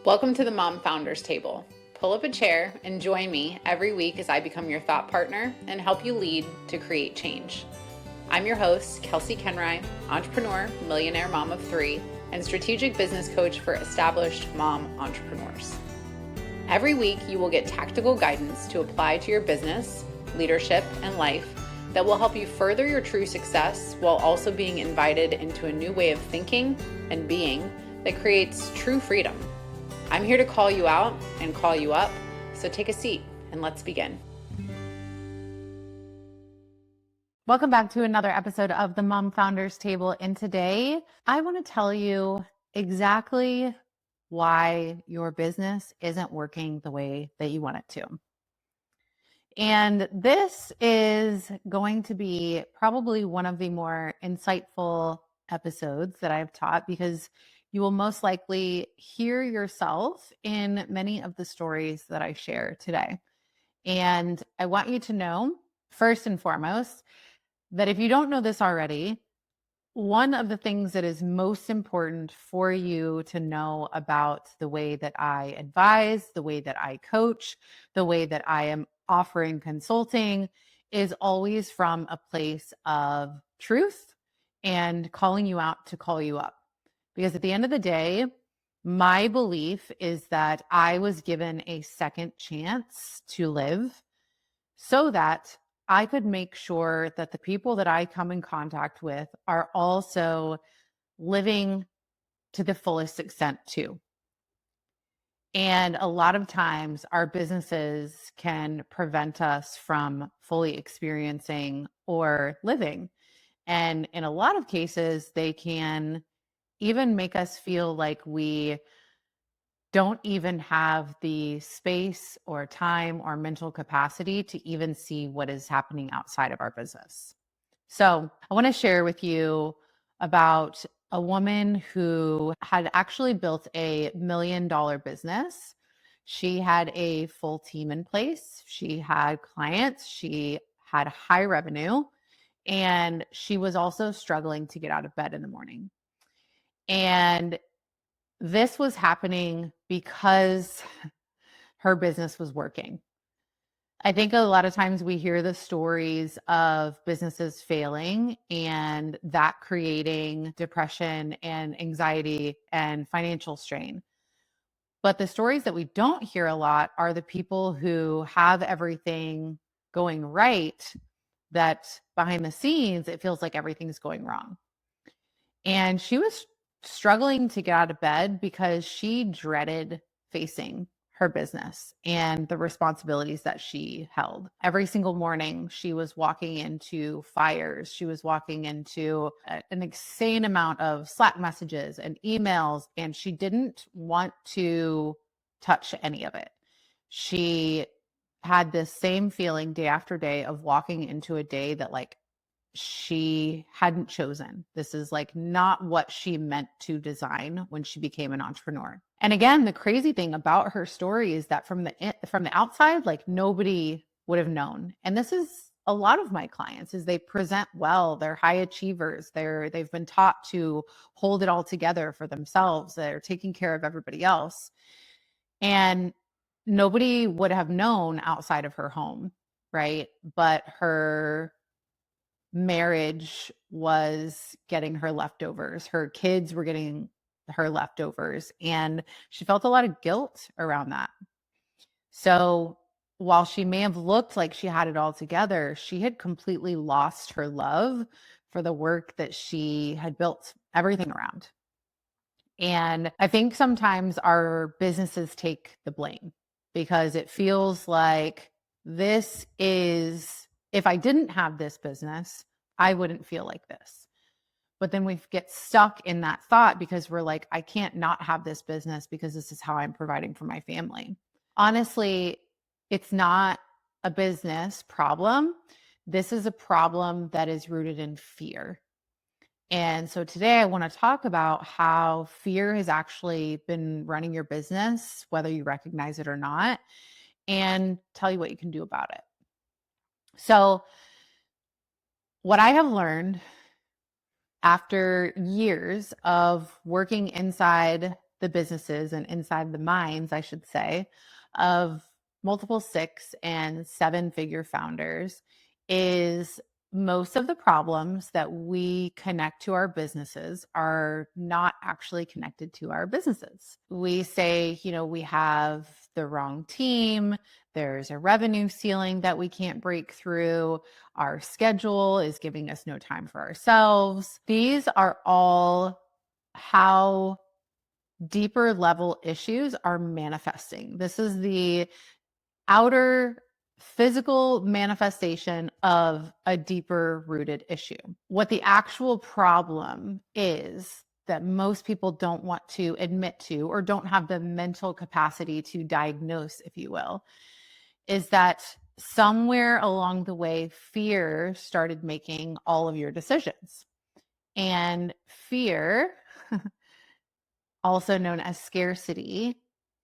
Welcome to the Mom Founders Table. Pull up a chair and join me every week as I become your thought partner and help you lead to create change. I'm your host, Kelsey Kenry, entrepreneur, millionaire mom of three, and strategic business coach for established mom entrepreneurs. Every week, you will get tactical guidance to apply to your business, leadership, and life that will help you further your true success while also being invited into a new way of thinking and being that creates true freedom. I'm here to call you out and call you up, so take a seat and let's begin. Welcome back to another episode of the Mom Founders Table, and today I want to tell you exactly why your business isn't working the way that you want it to. And this is going to be probably one of the more insightful episodes that I've taught because you will most likely hear yourself in many of the stories that I share today. And I want you to know, first and foremost, that if you don't know this already, one of the things that is most important for you to know about the way that I advise, the way that I coach, the way that I am offering consulting is always from a place of truth and calling you out to call you up. Because at the end of the day, my belief is that I was given a second chance to live so that I could make sure that the people that I come in contact with are also living to the fullest extent too. And a lot of times our businesses can prevent us from fully experiencing or living. And in a lot of cases, they can even make us feel like we don't even have the space or time or mental capacity to even see what is happening outside of our business. So I want to share with you about a woman who had actually built a $1 million business. She had a full team in place. She had clients. She had high revenue. And she was also struggling to get out of bed in the morning. And this was happening because her business was working. I think a lot of times we hear the stories of businesses failing and that creating depression and anxiety and financial strain. But the stories that we don't hear a lot are the people who have everything going right, that behind the scenes, it feels like everything's going wrong. And she was struggling to get out of bed because she dreaded facing her business and the responsibilities that she held. Every single morning, she was walking into fires. She was walking into an insane amount of Slack messages and emails, and she didn't want to touch any of it. She had this same feeling day after day of walking into a day that she hadn't chosen. This is not what she meant to design when she became an entrepreneur. And again, the crazy thing about her story is that from the outside, nobody would have known. And this is a lot of my clients is they present well, they're high achievers. They've been taught to hold it all together for themselves. They're taking care of everybody else. And nobody would have known outside of her home, right? But her marriage was getting her leftovers. Her kids were getting her leftovers. And she felt a lot of guilt around that. So while she may have looked like she had it all together, she had completely lost her love for the work that she had built everything around. And I think sometimes our businesses take the blame because it feels like if I didn't have this business, I wouldn't feel like this. But then we get stuck in that thought because we're like, I can't not have this business because this is how I'm providing for my family. Honestly, it's not a business problem. This is a problem that is rooted in fear. And so today I want to talk about how fear has actually been running your business, whether you recognize it or not, and tell you what you can do about it. So what I have learned after years of working inside the businesses and inside the minds, I should say, of multiple 6 and 7-figure founders is most of the problems that we connect to our businesses are not actually connected to our businesses. We say, we have the wrong team, there's a revenue ceiling that we can't break through, our schedule is giving us no time for ourselves. These are all how deeper level issues are manifesting. This is the outer physical manifestation of a deeper rooted issue. What the actual problem is that most people don't want to admit to or don't have the mental capacity to diagnose, if you will, is that somewhere along the way, fear started making all of your decisions. And fear, also known as scarcity,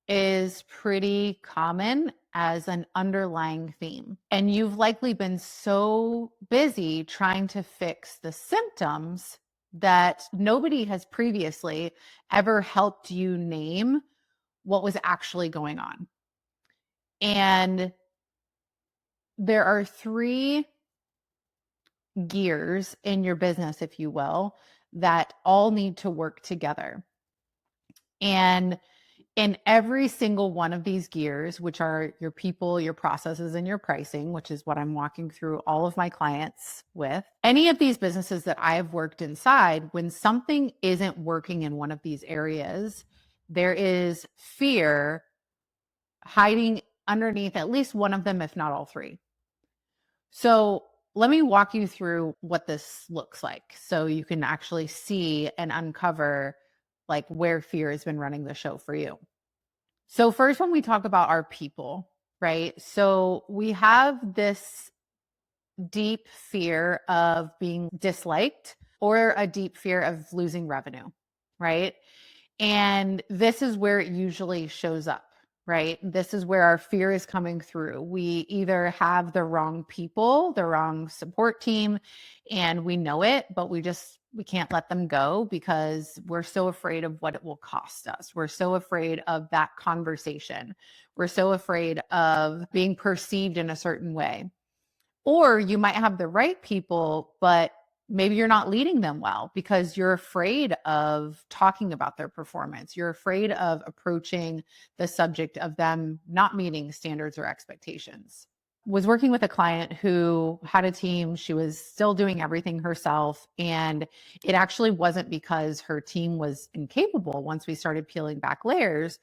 is pretty common as an underlying theme. And you've likely been so busy trying to fix the symptoms that nobody has previously ever helped you name what was actually going on. And there are 3 gears in your business, if you will, that all need to work together. And in every single one of these gears, which are your people, your processes, and your pricing, which is what I'm walking through all of my clients with, any of these businesses that I have worked inside, when something isn't working in one of these areas, there is fear hiding underneath at least one of them, if not all 3. So let me walk you through what this looks like so you can actually see and uncover like where fear has been running the show for you. So first, when we talk about our people, right? So we have this deep fear of being disliked or a deep fear of losing revenue, right? And this is where it usually shows up, right? This is where our fear is coming through. We either have the wrong people, the wrong support team, and we know it, but we can't let them go because we're so afraid of what it will cost us. We're so afraid of that conversation. We're so afraid of being perceived in a certain way. Or you might have the right people, but maybe you're not leading them well because you're afraid of talking about their performance. You're afraid of approaching the subject of them not meeting standards or expectations. Was working with a client who had a team. She was still doing everything herself. And it actually wasn't because her team was incapable once we started peeling back layers.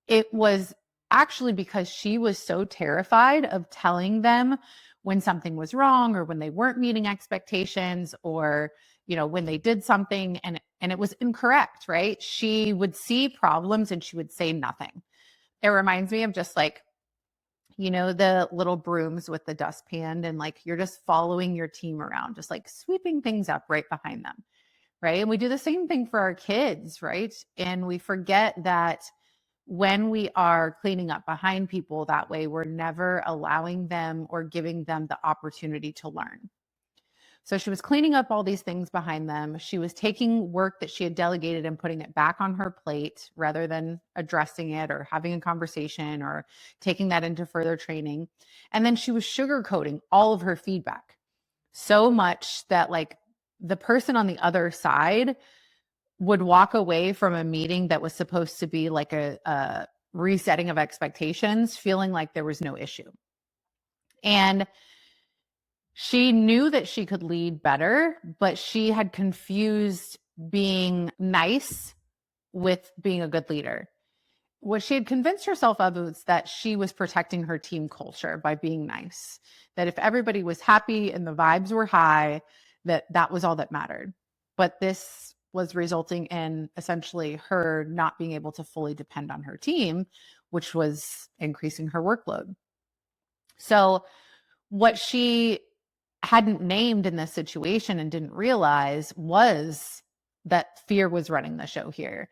It was actually because she was so terrified of telling them when something was wrong or when they weren't meeting expectations or, when they did something and it was incorrect, right? She would see problems and she would say nothing. It reminds me of just like, the little brooms with the dustpan and like you're just following your team around, just like sweeping things up right behind them, right? And we do the same thing for our kids, right? And we forget that when we are cleaning up behind people that way, we're never allowing them or giving them the opportunity to learn. So she was cleaning up all these things behind them. She was taking work that she had delegated and putting it back on her plate rather than addressing it or having a conversation or taking that into further training. And then she was sugarcoating all of her feedback so much that like the person on the other side would walk away from a meeting that was supposed to be like a resetting of expectations, feeling like there was no issue. And she knew that she could lead better, but she had confused being nice with being a good leader. What she had convinced herself of was that she was protecting her team culture by being nice, that if everybody was happy and the vibes were high, that was all that mattered. But this was resulting in essentially her not being able to fully depend on her team, which was increasing her workload. So what she hadn't named in this situation and didn't realize was that fear was running the show here.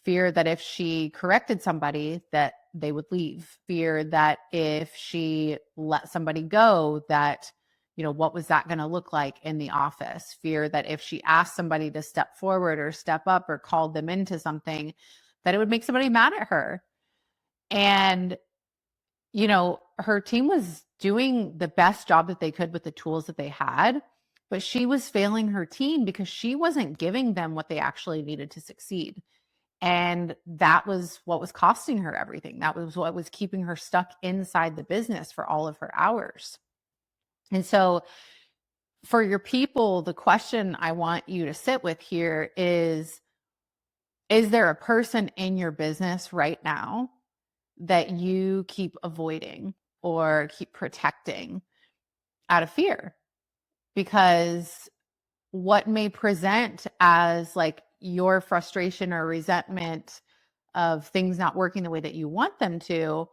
Fear that if she corrected somebody that they would leave. Fear that if she let somebody go that, what was that going to look like in the office? Fear that if she asked somebody to step forward or step up or called them into something, that it would make somebody mad at her. And, you know, her team was doing the best job that they could with the tools that they had, but she was failing her team because she wasn't giving them what they actually needed to succeed. And that was what was costing her everything. That was what was keeping her stuck inside the business for all of her hours. And so for your people, the question I want you to sit with here is there a person in your business right now that you keep avoiding or keep protecting out of fear? Because what may present as like your frustration or resentment of things not working the way that you want them to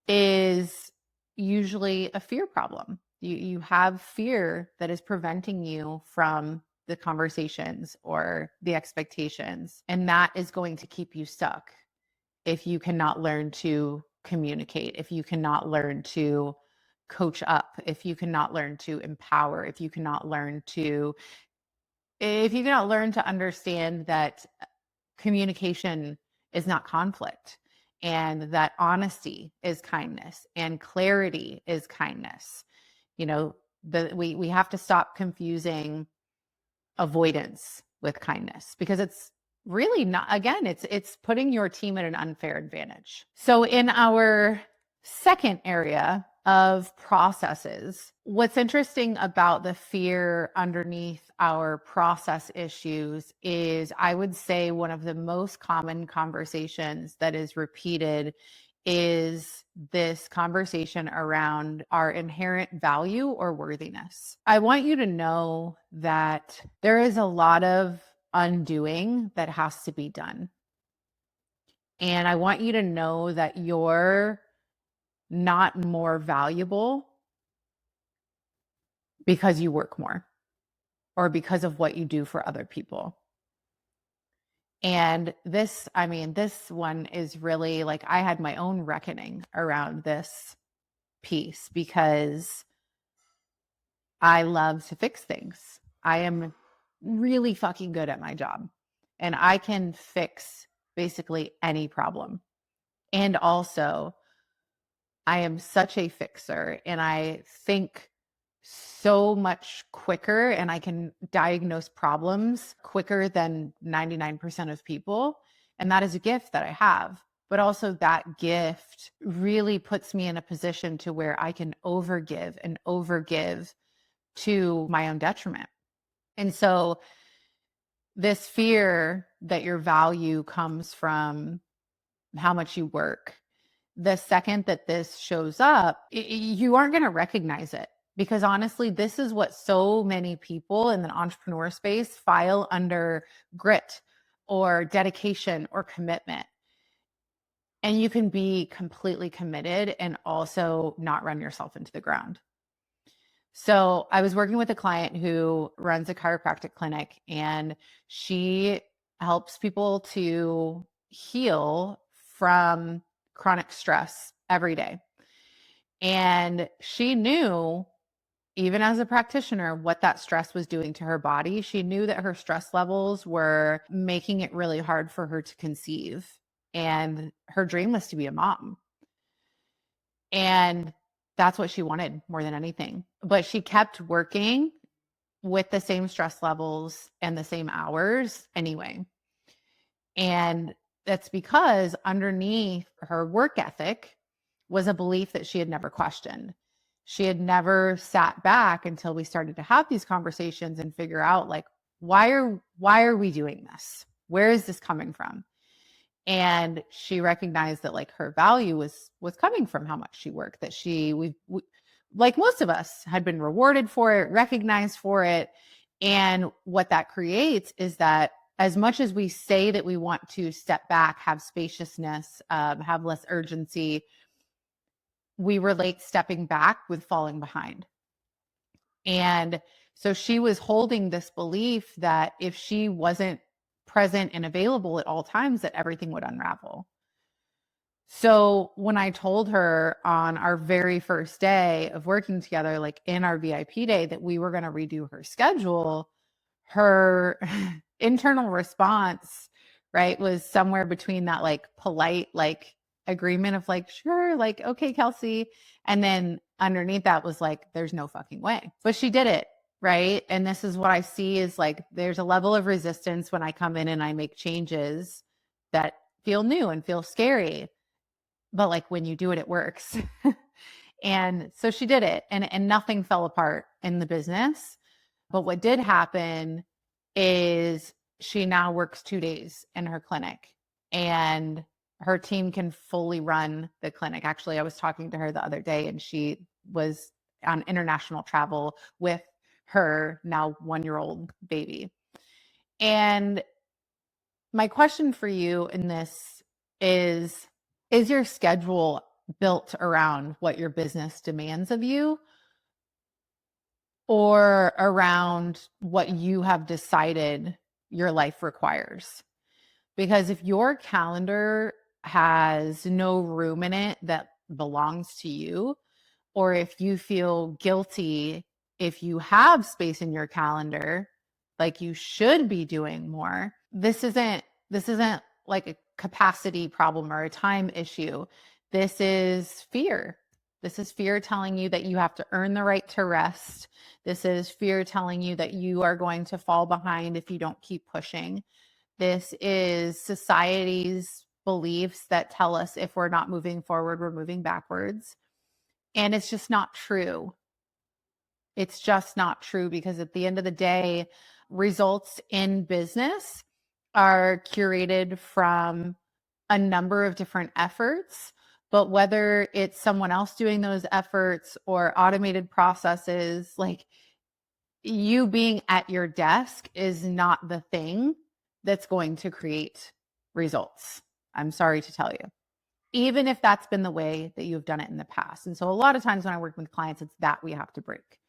is usually a fear problem. You have fear that is preventing you from the conversations or the expectations, and that is going to keep you stuck if you cannot learn to communicate, if you cannot learn to coach up, if you cannot learn to empower, if you cannot learn to understand that communication is not conflict, and that honesty is kindness and clarity is kindness. You know, we have to stop confusing avoidance with kindness, because it's really not, again, it's putting your team at an unfair advantage. So in our second area of processes, what's interesting about the fear underneath our process issues is, I would say, one of the most common conversations that is repeated is this conversation around our inherent value or worthiness. I want you to know that there is a lot of undoing that has to be done. And I want you to know that you're not more valuable because you work more or because of what you do for other people. And this one is really like, I had my own reckoning around this piece because I love to fix things. I am really fucking good at my job, and I can fix basically any problem. And also, I am such a fixer, and I think so much quicker, and I can diagnose problems quicker than 99% of people. And that is a gift that I have. But also, that gift really puts me in a position to where I can overgive and overgive to my own detriment. And so, this fear that your value comes from how much you work, the second that this shows up, you aren't going to recognize it, because honestly, this is what so many people in the entrepreneur space file under: grit or dedication or commitment. And you can be completely committed and also not run yourself into the ground. So I was working with a client who runs a chiropractic clinic, and she helps people to heal from chronic stress every day. And she knew, even as a practitioner, what that stress was doing to her body. She knew that her stress levels were making it really hard for her to conceive. And her dream was to be a mom. And that's what she wanted more than anything. But she kept working with the same stress levels and the same hours anyway. And that's because underneath her work ethic was a belief that she had never questioned. She had never sat back until we started to have these conversations and figure out, like, why are we doing this? Where is this coming from? And she recognized that, like, her value was coming from how much she worked, that we like most of us had been rewarded for it, recognized for it. And what that creates is that as much as we say that we want to step back, have spaciousness, have less urgency, we relate stepping back with falling behind. And so she was holding this belief that if she wasn't present and available at all times, that everything would unravel. So when I told her on our very first day of working together, like in our VIP day, that we were going to redo her schedule, her internal response right, was somewhere between that like polite, like agreement of like, sure, like, okay, Kelsey. And then underneath that was like, there's no fucking way. But she did it, right? And this is what I see is like, there's a level of resistance when I come in and I make changes that feel new and feel scary. But like when you do it, it works. And so she did it, and nothing fell apart in the business. But what did happen is she now works 2 days in her clinic, and her team can fully run the clinic. Actually, I was talking to her the other day, and she was on international travel with her now 1-year-old baby. And my question for you in this is your schedule built around what your business demands of you or around what you have decided your life requires? Because if your calendar has no room in it that belongs to you, or if you feel guilty if you have space in your calendar, like you should be doing more, this isn't like a capacity problem or a time issue. This is fear. This is fear telling you that you have to earn the right to rest. This is fear telling you that you are going to fall behind if you don't keep pushing. This is society's beliefs that tell us if we're not moving forward, we're moving backwards. And it's just not true. It's just not true, because at the end of the day, results in business are curated from a number of different efforts. But whether it's someone else doing those efforts or automated processes, like you being at your desk is not the thing that's going to create results. I'm sorry to tell you, even if that's been the way that you've done it in the past. And so a lot of times when I work with clients, it's that we have to break,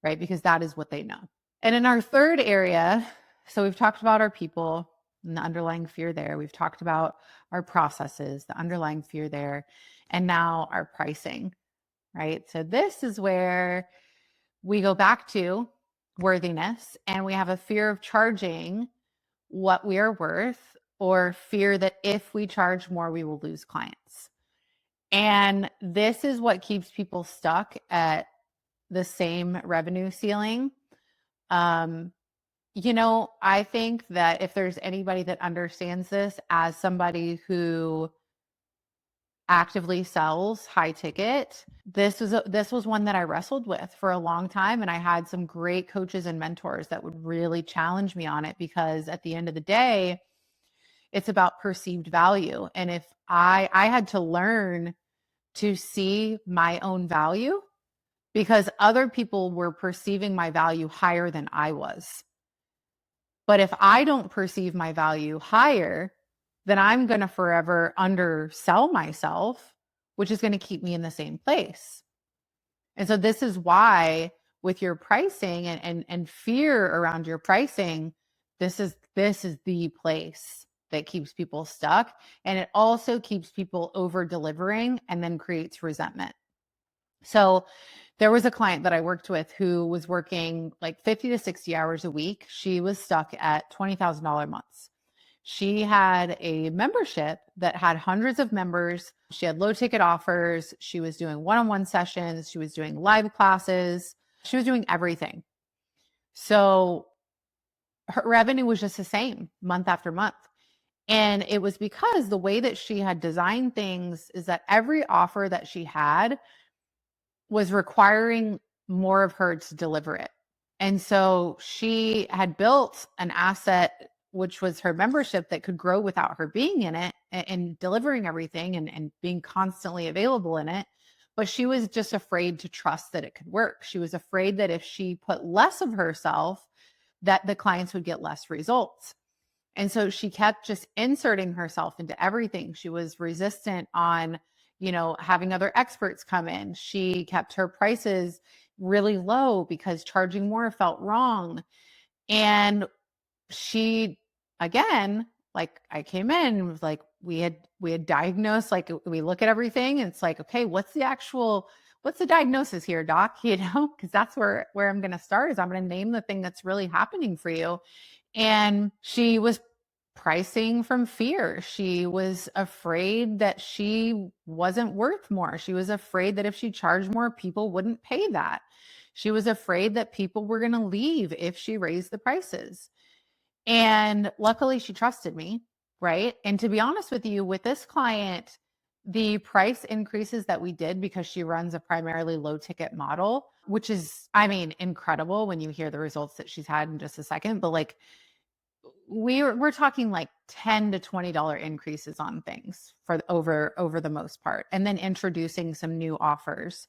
right? Because that is what they know. And in our third area, so we've talked about our people and the underlying fear there. We've talked about our processes, the underlying fear there, and now our pricing, right? So this is where we go back to worthiness, and we have a fear of charging what we are worth, or fear that if we charge more, we will lose clients. And this is what keeps people stuck at the same revenue ceiling. I think that if there's anybody that understands this as somebody who actively sells high ticket, this was one that I wrestled with for a long time, and I had some great coaches and mentors that would really challenge me on it, because at the end of the day, it's about perceived value. And if I had to learn to see my own value, because other people were perceiving my value higher than I was. But if I don't perceive my value higher, then I'm going to forever undersell myself, which is going to keep me in the same place. And so this is why with your pricing and fear around your pricing, this is the place that keeps people stuck. And it also keeps people over delivering and then creates resentment. So there was a client that I worked with who was working like 50 to 60 hours a week. She was stuck at $20,000 months. She had a membership that had hundreds of members. She had low ticket offers. She was doing one-on-one sessions. She was doing live classes. She was doing everything. So her revenue was just the same month after month. And it was because the way that she had designed things is that every offer that she had was requiring more of her to deliver it. And so she had built an asset, which was her membership, that could grow without her being in it and delivering everything and being constantly available in it. But she was just afraid to trust that it could work. She was afraid that if she put less of herself, that the clients would get less results. And so she kept just inserting herself into everything. She was resistant on, having other experts come in. She kept her prices really low because charging more felt wrong. And she, again, like I came in and was like, we had diagnosed, like we look at everything and it's like, okay, what's the diagnosis here, doc? Because that's where I'm going to start, is I'm going to name the thing that's really happening for you. And she was pricing from fear. She was afraid that she wasn't worth more. She was afraid that if she charged more, people wouldn't pay that. She was afraid that people were going to leave if she raised the prices. And luckily, she trusted me, right? And to be honest with you, with this client, the price increases that we did, because she runs a primarily low ticket model, which is, I mean, incredible when you hear the results that she's had in just a second. But like, we're talking like $10 to $20 increases on things for over the most part, and then introducing some new offers.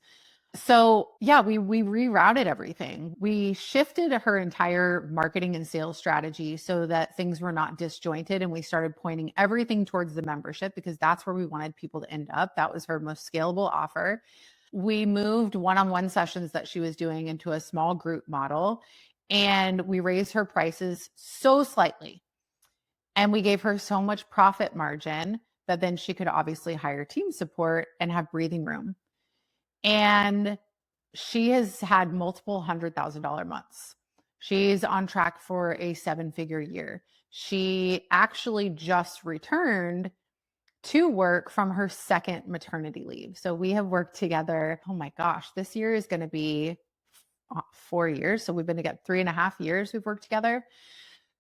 So yeah, we rerouted everything. We shifted her entire marketing and sales strategy so that things were not disjointed, and we started pointing everything towards the membership, because that's where we wanted people to end up. That was her most scalable offer. We moved one-on-one sessions that she was doing into a small group model, and we raised her prices so slightly. And we gave her so much profit margin that then she could obviously hire team support and have breathing room. And she has had multiple $100,000 months. She's on track for a 7-figure year. She actually just returned to work from her second maternity leave. So we have worked together. Oh my gosh, this year is going to be 4 years. So we've been together 3.5 years. We've worked together.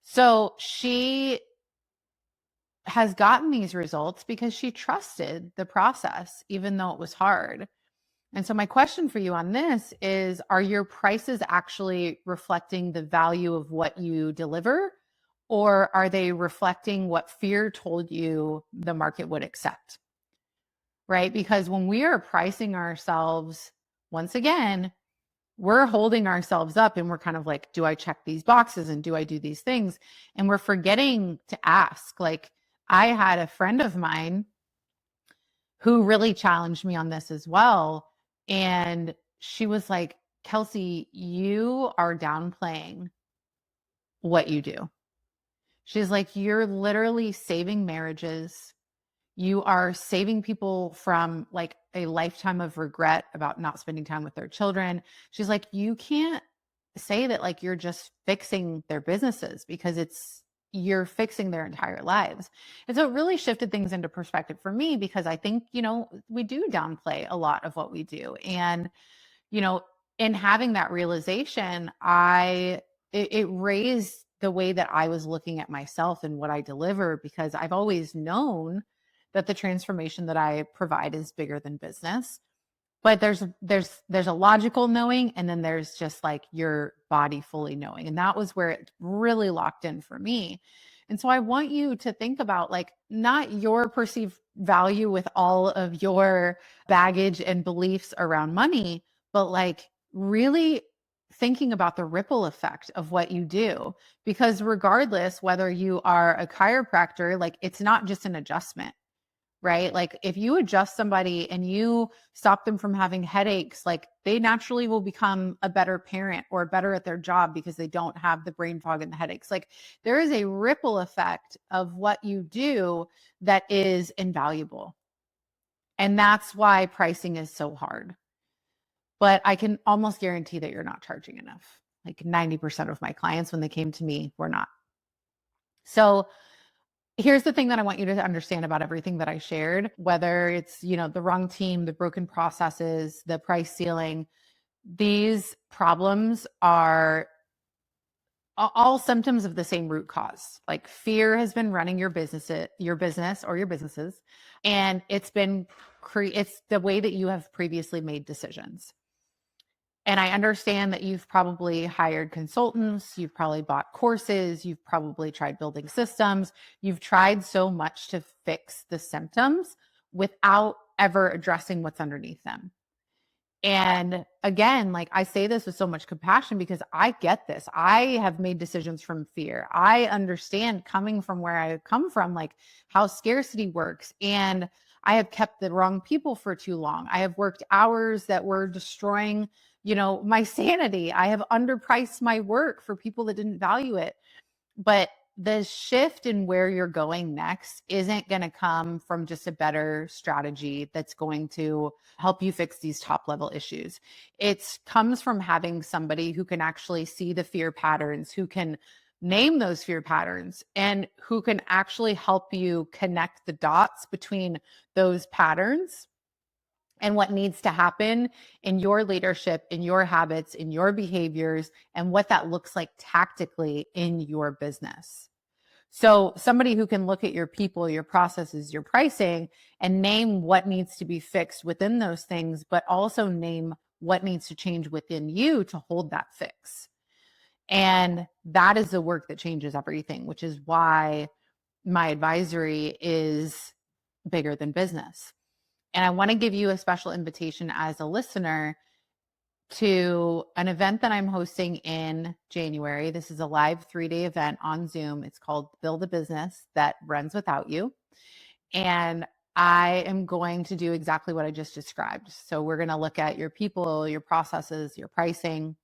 So she has gotten these results because she trusted the process, even though it was hard. And so my question for you on this is, are your prices actually reflecting the value of what you deliver, or are they reflecting what fear told you the market would accept? Right? Because when we are pricing ourselves, once again, we're holding ourselves up and we're kind of like, do I check these boxes and do I do these things? And we're forgetting to ask. Like, I had a friend of mine who really challenged me on this as well. And she was like, Kelsey, you are downplaying what you do. She's like, you're literally saving marriages. You are saving people from like a lifetime of regret about not spending time with their children. She's like, you can't say that like you're just fixing their businesses, because you're fixing their entire lives. And so it really shifted things into perspective for me, because I think, we do downplay a lot of what we do. And, in having that realization, it raised the way that I was looking at myself and what I deliver, because I've always known that the transformation that I provide is bigger than business. But there's a logical knowing, and then there's just like your body fully knowing. And that was where it really locked in for me. And so I want you to think about like not your perceived value with all of your baggage and beliefs around money, but like really thinking about the ripple effect of what you do. Because regardless whether you are a chiropractor, like it's not just an adjustment, right? Like if you adjust somebody and you stop them from having headaches, like they naturally will become a better parent or better at their job because they don't have the brain fog and the headaches. Like there is a ripple effect of what you do that is invaluable. And that's why pricing is so hard. But I can almost guarantee that you're not charging enough. Like 90% of my clients, when they came to me, were not. So here's the thing that I want you to understand about everything that I shared, whether it's, the wrong team, the broken processes, the price ceiling, these problems are all symptoms of the same root cause. Like fear has been running your business or your businesses, and it's the way that you have previously made decisions. And I understand that you've probably hired consultants, you've probably bought courses, you've probably tried building systems, you've tried so much to fix the symptoms without ever addressing what's underneath them. And again, like I say this with so much compassion because I get this. I have made decisions from fear. I understand, coming from where I come from, like how scarcity works. And I have kept the wrong people for too long. I have worked hours that were destroying, my sanity. I have underpriced my work for people that didn't value it. But the shift in where you're going next isn't going to come from just a better strategy that's going to help you fix these top level issues. It comes from having somebody who can actually see the fear patterns, who can name those fear patterns and who can actually help you connect the dots between those patterns and what needs to happen in your leadership, in your habits, in your behaviors, and what that looks like tactically in your business. So somebody who can look at your people, your processes, your pricing, and name what needs to be fixed within those things, but also name what needs to change within you to hold that fix. And that is the work that changes everything, which is why my advisory is bigger than business. And I want to give you a special invitation as a listener to an event that I'm hosting in January. This is a live 3-day event on Zoom. It's called Build a Business That Runs Without You. And I am going to do exactly what I just described. So we're going to look at your people, your processes, your pricing,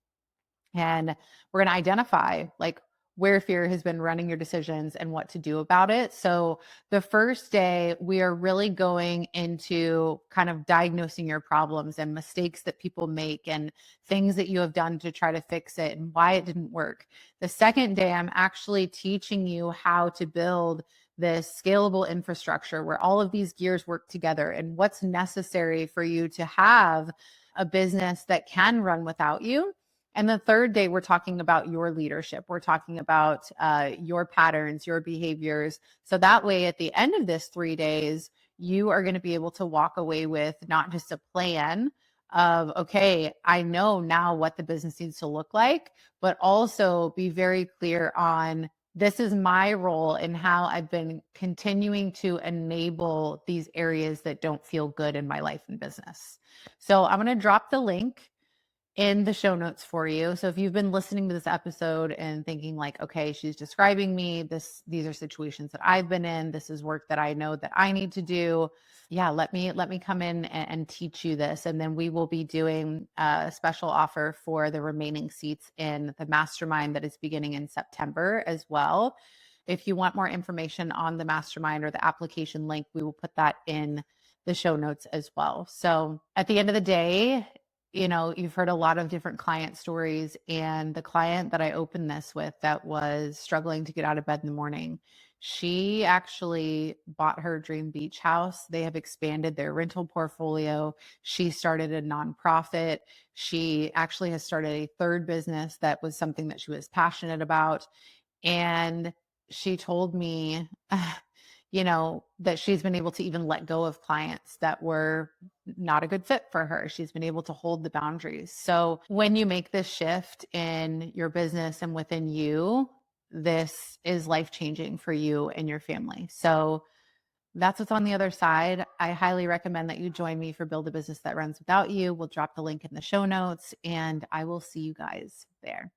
and we're going to identify like where fear has been running your decisions and what to do about it. So the first day, we are really going into kind of diagnosing your problems and mistakes that people make and things that you have done to try to fix it and why it didn't work. The second day, I'm actually teaching you how to build this scalable infrastructure where all of these gears work together and what's necessary for you to have a business that can run without you. And the third day, we're talking about your leadership. We're talking about your patterns, your behaviors. So that way, at the end of this 3 days, you are going to be able to walk away with not just a plan of, okay, I know now what the business needs to look like, but also be very clear on this is my role in how I've been continuing to enable these areas that don't feel good in my life and business. So I'm going to drop the link in the show notes for you. So if you've been listening to this episode and thinking like, okay, she's describing me, these are situations that I've been in, this is work that I know that I need to do. Yeah, let me come in and teach you this. And then we will be doing a special offer for the remaining seats in the mastermind that is beginning in September as well. If you want more information on the mastermind or the application link, we will put that in the show notes as well. So at the end of the day, you've heard a lot of different client stories, and the client that I opened this with that was struggling to get out of bed in the morning, she actually bought her dream beach house. They have expanded their rental portfolio. She started a nonprofit. She actually has started a third business that was something that she was passionate about. And she told me, that she's been able to even let go of clients that were not a good fit for her. She's been able to hold the boundaries. So when you make this shift in your business and within you, this is life-changing for you and your family. So that's what's on the other side. I highly recommend that you join me for Build a Business That Runs Without You. We'll drop the link in the show notes, and I will see you guys there.